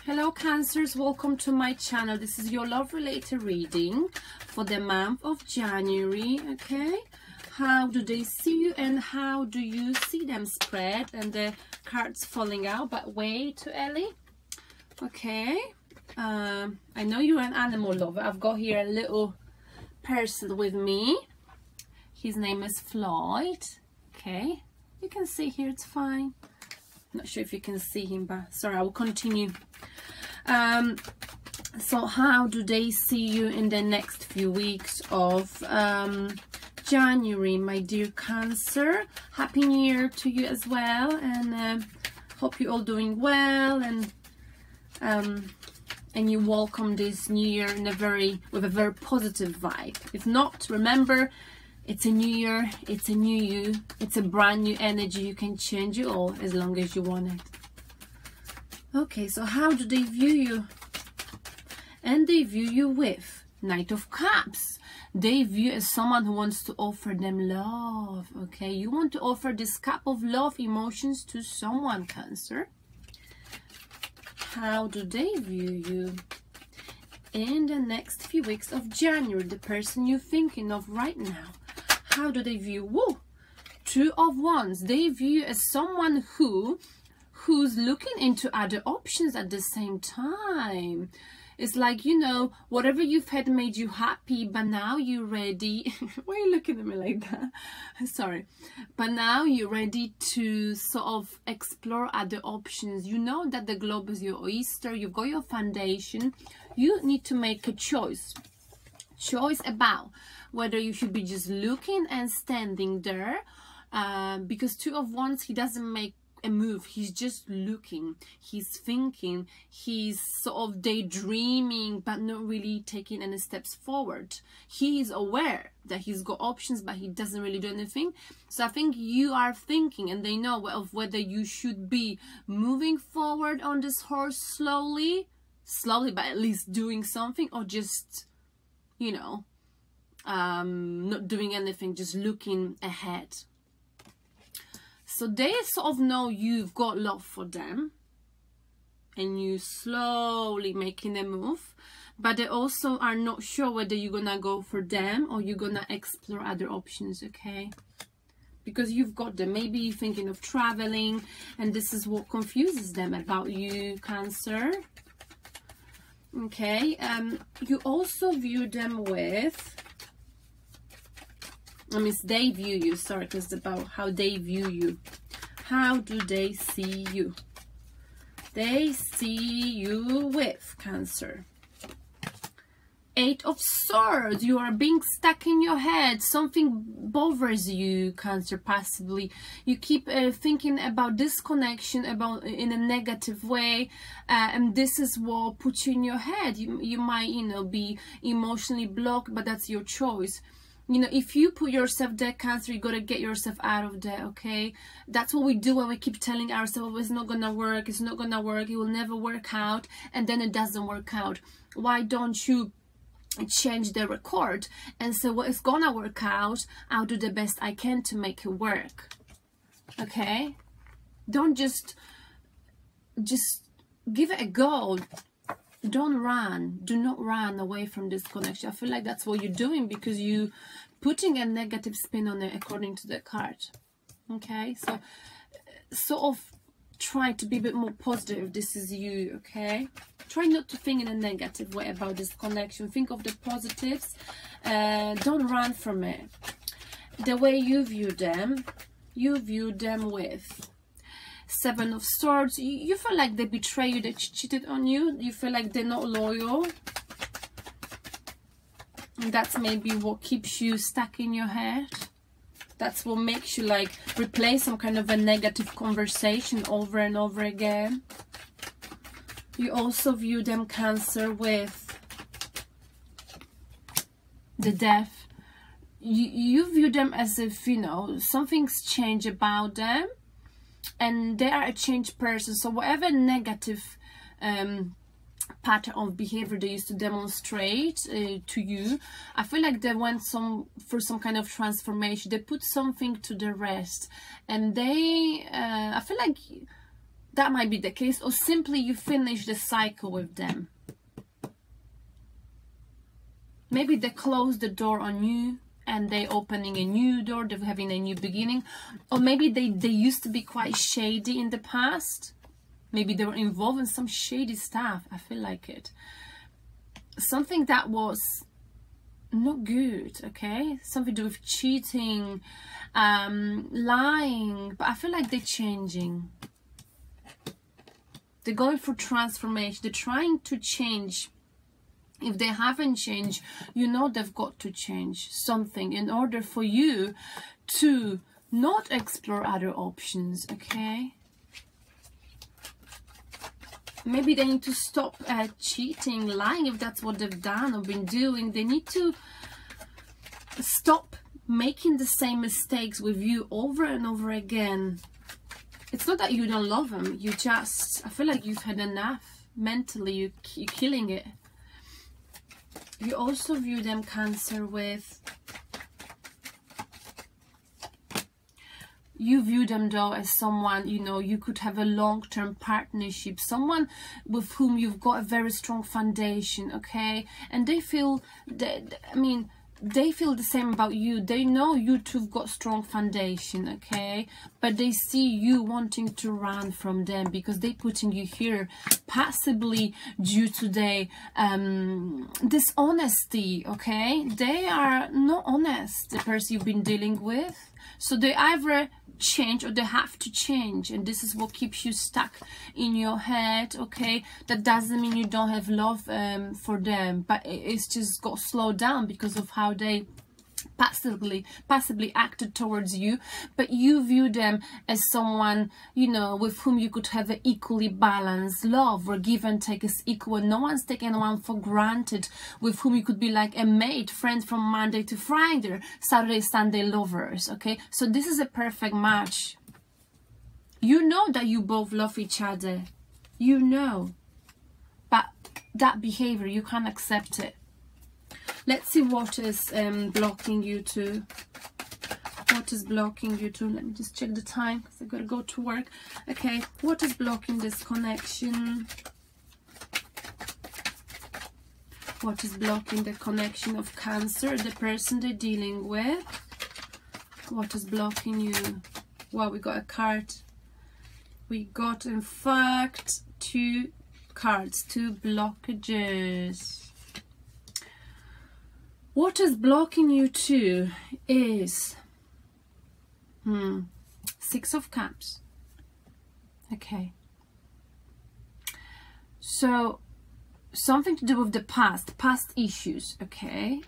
Hello Cancers, welcome to my channel. This is your love related reading for the month of January. Okay, how do they see you and how do you see them spread? And the cards falling out, but wait, Ellie. Okay, I know you're an animal lover. I've got here a little person with me. His name is Floyd. Okay, you can see here, it's fine. Not sure if you can see him, but sorry, I will continue. So how do they see you in the next few weeks of January, my dear Cancer? Happy New Year to you as well, and hope you're all doing well, and you welcome this new year in with a very positive vibe. If not, remember, it's a new year, it's a new you, it's a brand new energy. You can change it all as long as you want it. Okay, so how do they view you? And they view you with Knight of Cups. They view you as someone who wants to offer them love. Okay, you want to offer this cup of love emotions to someone, Cancer. How do they view you in the next few weeks of January? The person you're thinking of right now. How do they view? Whoa, Two of Wands. They view you as someone who's looking into other options at the same time. It's like, you know, whatever you've had made you happy, but now you're ready. Why are you looking at me like that? Sorry. But now you're ready to sort of explore other options. You know that the globe is your oyster. You've got your foundation. You need to make a choice. Choice about whether you should be just looking and standing there. Because Two of Wands, he doesn't make a move, he's just looking, he's thinking, he's sort of daydreaming but not really taking any steps forward. He is aware that he's got options but he doesn't really do anything. So I think you are thinking, and they know of whether you should be moving forward on this horse slowly but at least doing something, or just, you know, not doing anything, just looking ahead. So they sort of know you've got love for them and you slowly making a move, but they also are not sure whether you're gonna go for them or you're gonna explore other options. Okay, because you've got them. Maybe you're thinking of traveling, and this is what confuses them about you, Cancer. Okay, you also view them with, they view you, sorry, because it's about how they view you. How do they see you? They see you with, Cancer, Eight of Swords. You are being stuck in your head. Something bothers you, Cancer, possibly. You keep thinking about this connection in a negative way, and this is what puts you in your head. You might, you know, be emotionally blocked, but that's your choice. You know, if you put yourself there, Cancer, you got to get yourself out of there, okay? That's what we do when we keep telling ourselves, oh, it's not going to work, it's not going to work, it will never work out, and then it doesn't work out. Why don't you change the record and say, well, it's going to work out, I'll do the best I can to make it work, okay? Don't just give it a go. Don't run. Do not run away from this connection. I feel like that's what you're doing, because you putting a negative spin on it according to the card. Okay, so sort of try to be a bit more positive if this is you. Okay, try not to think in a negative way about this connection. Think of the positives. Don't run from it. The way you view them with Seven of Swords. You feel like they betray you, they cheated on you, you feel like they're not loyal, and that's maybe what keeps you stuck in your head. That's what makes you like replay some kind of a negative conversation over and over again. You also view them, Cancer, with the Death. You view them as if, you know, something's changed about them, and they are a changed person. So whatever negative pattern of behavior they used to demonstrate to you, I feel like they went for some kind of transformation. They put something to the rest, and they I feel like That might be the case, or simply you finish the cycle with them. Maybe they close the door on you and they're opening a new door, they're having a new beginning. Or maybe they used to be quite shady in the past. Maybe they were involved in some shady stuff. I feel like it. Something that was not good, okay? Something to do with cheating, lying. But I feel like they're changing. They're going through transformation. They're trying to change. If they haven't changed, you know they've got to change something in order for you to not explore other options, okay? Maybe they need to stop cheating, lying, if that's what they've done or been doing. They need to stop making the same mistakes with you over and over again. It's not that you don't love them, you just, I feel like you've had enough. Mentally, you're killing it. You also view them, Cancer, with... You view them, though, as someone, you know, you could have a long-term partnership. Someone with whom you've got a very strong foundation, okay? And they feel, they feel the same about you. They know you two've got strong foundation, okay? But they see you wanting to run from them because they're putting you here, possibly due to their dishonesty, okay? They are not honest, the person you've been dealing with. So they either change or they have to change, and this is what keeps you stuck in your head, okay? That doesn't mean you don't have love for them, but it's just got slowed down because of how they passively acted towards you. But you view them as someone, you know, with whom you could have an equally balanced love, where give and take is equal and no one's taking anyone for granted, with whom you could be like a mate, friends from Monday to Friday, Saturday, Sunday lovers, okay? So this is a perfect match. You know that you both love each other, you know, but that behavior, you can't accept it. Let's see what is blocking you to. What is blocking you to? Let me just check the time because I gotta go to work. Okay, what is blocking this connection? What is blocking the connection of Cancer, the person they're dealing with? What is blocking you? Well, we got a card. We got, in fact, 2 cards, 2 blockages. What is blocking you too is 6 of Cups. Okay. So something to do with the past issues, okay?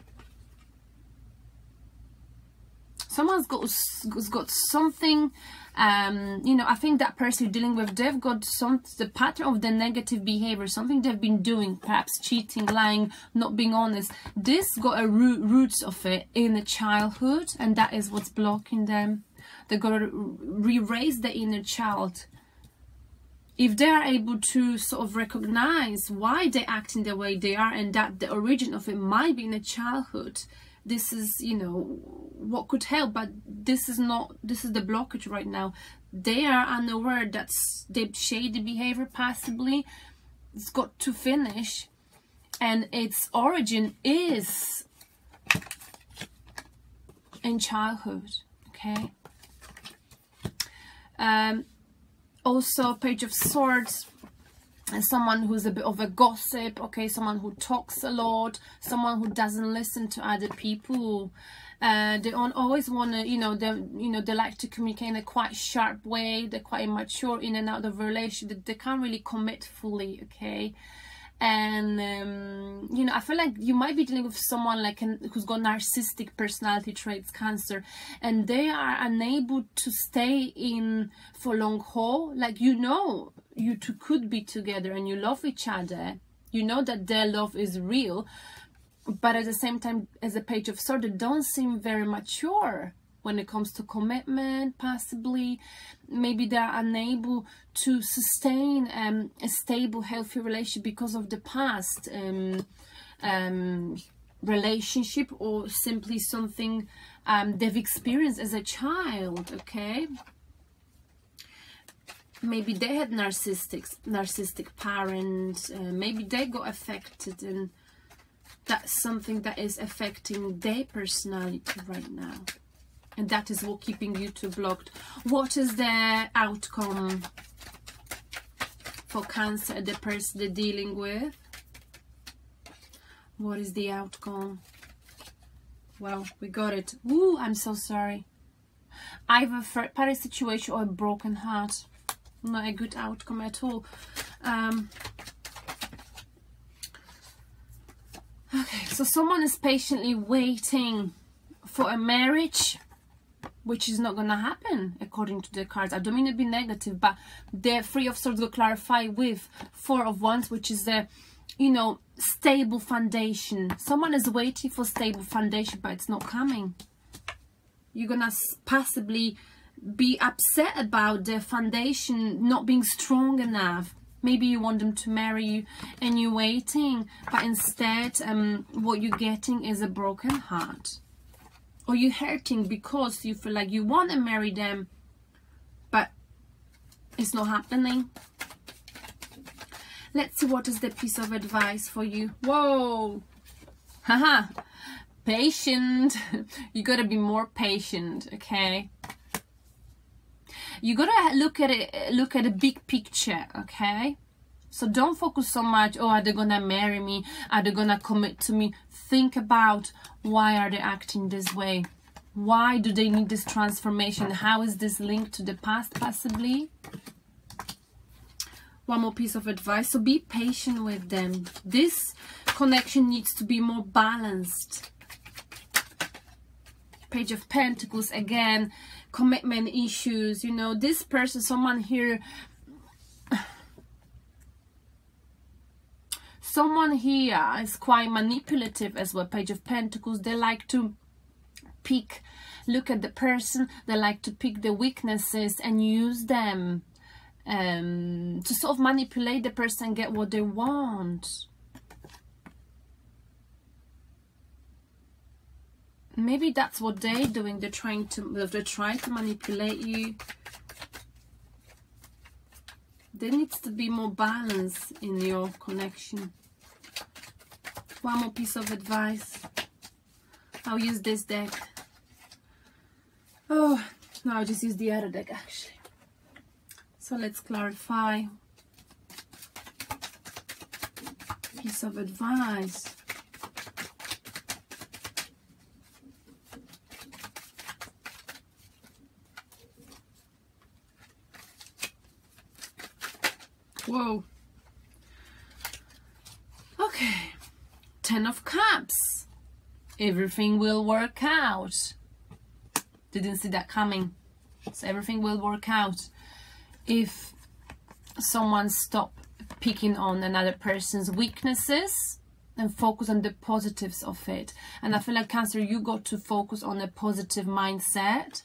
Someone's got something, you know, I think that person you're dealing with, they've got the pattern of the negative behavior, something they've been doing, perhaps cheating, lying, not being honest. This got a roots of it in the childhood, and that is what's blocking them. They've got to re-raise the inner child. If they are able to sort of recognize why they act in the way they are, and that the origin of it might be in the childhood, this is, you know, what could help. But this is not, this is the blockage right now. They are unaware that the shady behavior possibly it's got to finish, and its origin is in childhood, okay? Also, Page of Swords, and someone who's a bit of a gossip, okay? Someone who talks a lot, someone who doesn't listen to other people. They don't always want to, you know, they like to communicate in a quite sharp way. They're quite immature in and out of a relationship. They can't really commit fully, okay? And you know, I feel like you might be dealing with someone like who's got narcissistic personality traits, Cancer, and they are unable to stay in for long haul. Like, you know, you two could be together and you love each other, you know that their love is real, but at the same time, as a Page of Swords, they don't seem very mature when it comes to commitment. Possibly maybe they're unable to sustain a stable, healthy relationship because of the past relationship, or simply something they've experienced as a child, okay? maybe they had narcissistic parents, maybe they got affected, and that's something that is affecting their personality right now, and that is what keeping you two blocked. What is the outcome for Cancer, the person they're dealing with? What is the outcome? Well, we got it. Ooh, I'm so sorry. Either a third party situation or a broken heart. Not a good outcome at all. Okay, so someone is patiently waiting for a marriage, which is not gonna happen according to the cards. I don't mean to be negative, but the Three of Swords will clarify with Four of Wands, which is the, you know, stable foundation. Someone is waiting for stable foundation, but it's not coming. You're gonna possibly be upset about the foundation not being strong enough. Maybe you want them to marry you and you're waiting, but instead what you're getting is a broken heart. Or you're hurting because you feel like you want to marry them, but it's not happening. Let's see what is the piece of advice for you. Whoa! Haha! Patient. You gotta be more patient, okay? You gotta look at it, look at the big picture, okay? So don't focus so much, oh, are they gonna marry me? Are they gonna commit to me? Think about, why are they acting this way? Why do they need this transformation? How is this linked to the past, possibly? One more piece of advice. So be patient with them. This connection needs to be more balanced. Page of Pentacles again. Commitment issues, you know, this person, someone here is quite manipulative as well. Page of Pentacles. They like to look at the person, they like to pick the weaknesses and use them to sort of manipulate the person and get what they want. Maybe that's what they're doing. They're trying to manipulate you. There needs to be more balance in your connection. One more piece of advice. I'll use this deck. Oh, no, I'll just use the other deck actually. So let's clarify. Piece of advice. Whoa. Okay. 10 of Cups. Everything will work out. Didn't see that coming. So everything will work out if someone stop picking on another person's weaknesses and focus on the positives of it. And I feel like, Cancer, you got to focus on a positive mindset,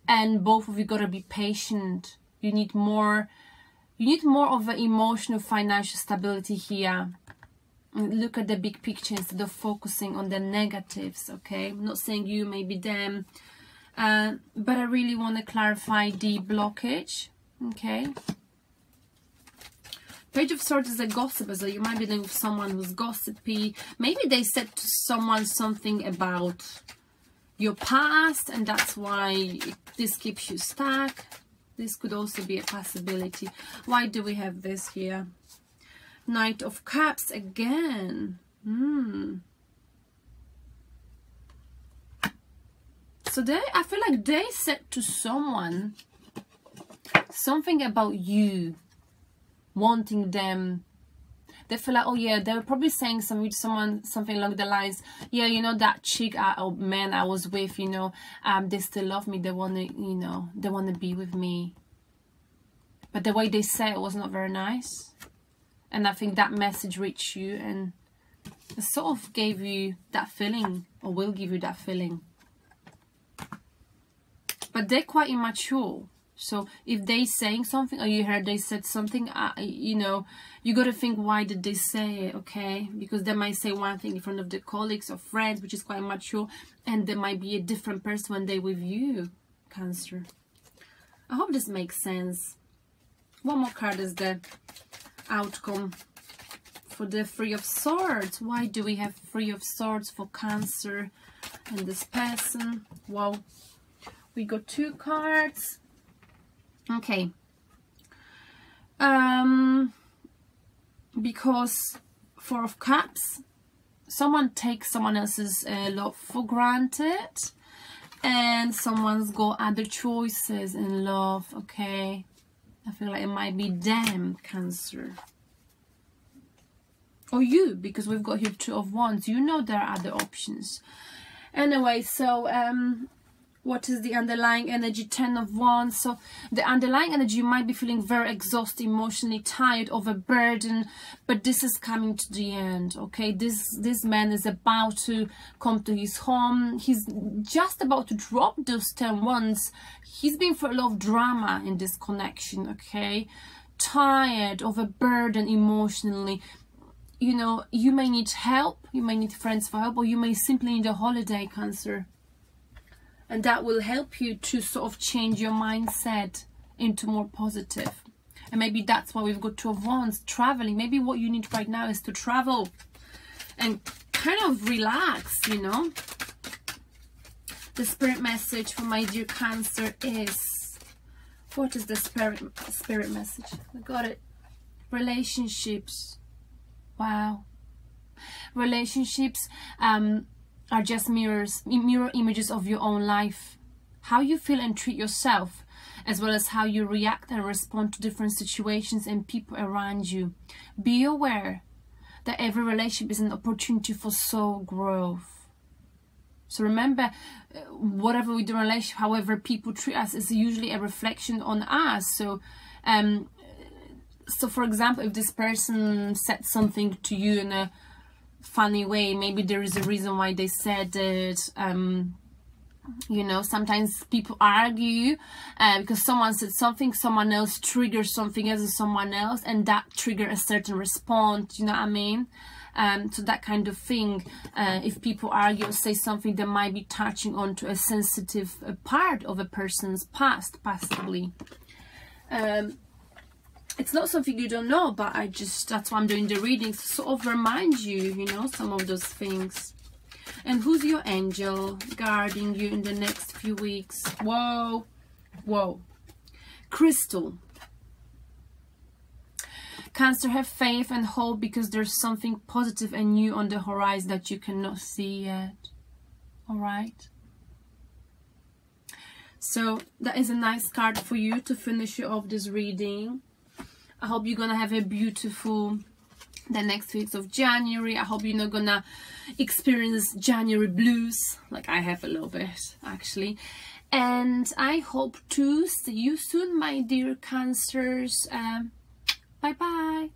and both of you got to be patient. You need more of an emotional, financial stability here. Look at the big picture instead of focusing on the negatives, okay? I'm not saying you, maybe them. But I really want to clarify the blockage, okay? Page of Swords is a gossip, so you might be dealing with someone who's gossipy. Maybe they said to someone something about your past, and that's why this keeps you stuck. This could also be a possibility. Why do we have this here? Knight of Cups again. So I feel like they said to someone something about you, wanting them. They feel like, oh yeah, they were probably saying something along the lines, yeah, you know, that chick or man I was with, you know, they still love me, they want to, you know, they want to be with me. But the way they said it was not very nice. And I think that message reached you and it sort of gave you that feeling, or will give you that feeling. But they're quite immature. So if they saying something, or you heard they said something, you know, you got to think, why did they say it, okay? Because they might say one thing in front of the colleagues or friends, which is quite immature, and there might be a different person when they're with you, Cancer. I hope this makes sense. One more card is the outcome for the Three of Swords. Why do we have Three of Swords for Cancer and this person? Wow. We got 2 cards. Okay. Because Four of Cups, someone takes someone else's love for granted, and someone's got other choices in love. Okay, I feel like it might be them, Cancer, or you, because we've got here 2 of Wands. You know there are other options. Anyway, so what is the underlying energy? 10 of Wands. So the underlying energy, you might be feeling very exhausted, emotionally tired, overburdened, but this is coming to the end. Okay, this man is about to come to his home. He's just about to drop those 10 Wands. He's been through a lot of drama in this connection. Okay, tired, overburdened emotionally. You know, you may need help, you may need friends for help, or you may simply need a holiday, Cancer. And that will help you to sort of change your mindset into more positive. And maybe that's why we've got 2 of Wands, traveling. Maybe what you need right now is to travel and kind of relax, you know. The spirit message for my dear Cancer is, what is the spirit message? I got it. Relationships. Wow. Relationships are just mirror images of your own life. How you feel and treat yourself, as well as how you react and respond to different situations and people around you. Be aware that every relationship is an opportunity for soul growth. So remember, whatever we do in a relationship, however people treat us, is usually a reflection on us. So so for example, if this person said something to you in a funny way, maybe there is a reason why they said it. You know, sometimes people argue because someone said something, someone else triggers something else in someone else, and that trigger a certain response. You know what I mean? So that kind of thing. If people argue or say something that might be touching onto a sensitive part of a person's past, possibly. It's not something you don't know, but that's why I'm doing the readings, to sort of remind you, you know, some of those things. And who's your angel guarding you in the next few weeks? Whoa, whoa. Crystal. Cancer, have faith and hope, because there's something positive and new on the horizon that you cannot see yet. All right. So that is a nice card for you to finish off this reading. I hope you're gonna have a beautiful the next weeks of January. I hope you're not gonna experience January blues like I have a little bit, actually. And I hope to see you soon, my dear Cancers. Bye bye.